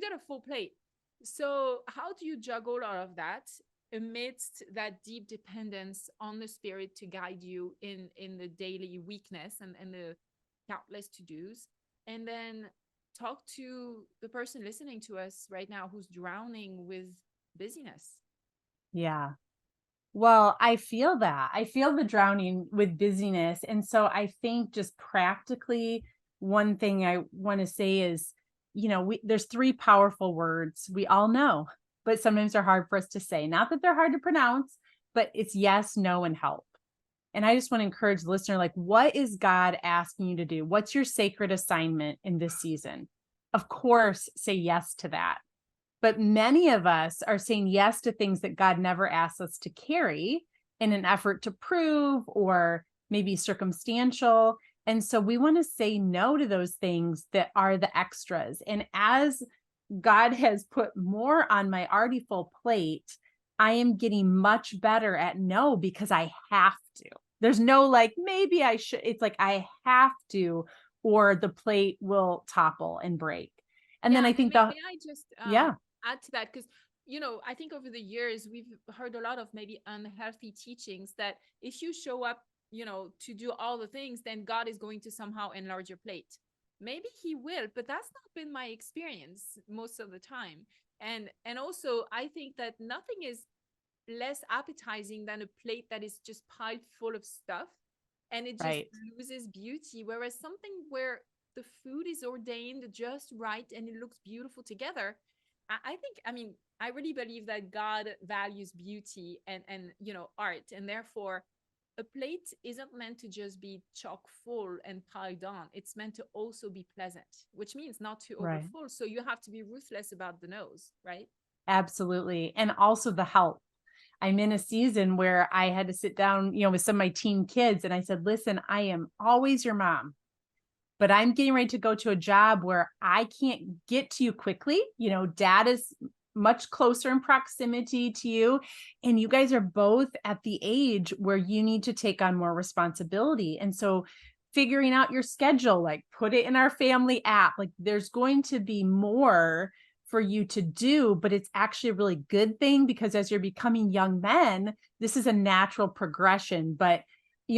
a full plate. So how do you juggle all of that amidst that deep dependence on the Spirit to guide you in the daily weakness and the countless to-dos? And then talk to the person listening to us right now who's drowning with busyness. Yeah. Well, I feel that. I feel the drowning with busyness. And so I think just practically, one thing I want to say is, there's three powerful words we all know, but sometimes they're hard for us to say. Not that they're hard to pronounce, but it's yes, no, and help. And I just want to encourage the listener, like, what is God asking you to do? What's your sacred assignment in this season? Of course, say yes to that. But many of us are saying yes to things that God never asked us to carry in an effort to prove or maybe circumstantial. And so we want to say no to those things that are the extras. And as God has put more on my already full plate, I am getting much better at no because I have to. There's no like, maybe I should. It's like I have to, or the plate will topple and break. And then Yeah, I and think the, may I just yeah, add to that? Because, I think over the years, we've heard a lot of maybe unhealthy teachings that if you show up, to do all the things, then God is going to somehow enlarge your plate. Maybe he will, but that's not been my experience most of the time. And also, I think that nothing is less appetizing than a plate that is just piled full of stuff and it just right. loses beauty. Whereas something where the food is ordained just right and it looks beautiful together, I think, I mean, I really believe that God values beauty and art, and therefore a plate isn't meant to just be chock full and piled on. It's meant to also be pleasant, which means not too Right. overfull. So you have to be ruthless about the nose, right? Absolutely. And also the help. I'm in a season where I had to sit down, with some of my teen kids. And I said, listen, I am always your mom, but I'm getting ready to go to a job where I can't get to you quickly. Dad is much closer in proximity to you. And you guys are both at the age where you need to take on more responsibility. And so figuring out your schedule, like put it in our family app, like there's going to be more for you to do, but it's actually a really good thing because as you're becoming young men, this is a natural progression. But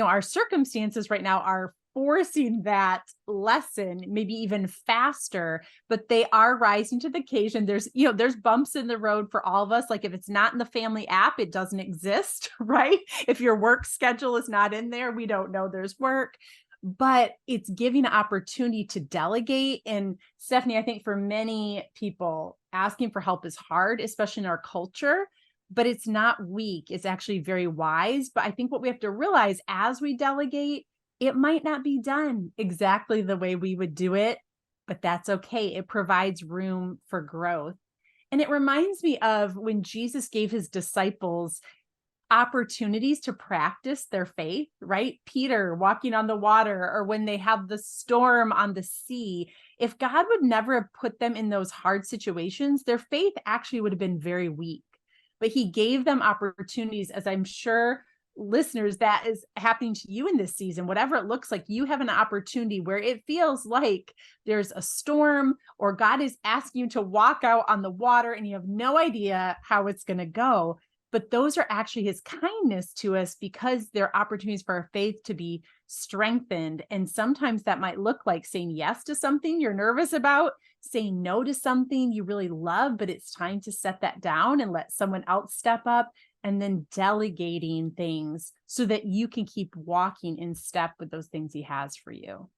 our circumstances right now are forcing that lesson maybe even faster, but they are rising to the occasion. There's bumps in the road for all of us. Like if it's not in the family app, it doesn't exist, right? If your work schedule is not in there, we don't know there's work. But it's giving an opportunity to delegate. And Stephanie, I think for many people, asking for help is hard, especially in our culture, but it's not weak. It's actually very wise. But I think what we have to realize as we delegate, it might not be done exactly the way we would do it, but that's okay. It provides room for growth. And it reminds me of when Jesus gave his disciples opportunities to practice their faith, right? Peter walking on the water, or when they have the storm on the sea. If God would never have put them in those hard situations, their faith actually would have been very weak. But he gave them opportunities, as I'm sure listeners, that is happening to you in this season, whatever it looks like. You have an opportunity where it feels like there's a storm or God is asking you to walk out on the water and you have no idea how it's going to go. But those are actually his kindness to us because they're opportunities for our faith to be strengthened. And sometimes that might look like saying yes to something you're nervous about, saying no to something you really love, but it's time to set that down and let someone else step up, and then delegating things so that you can keep walking in step with those things he has for you.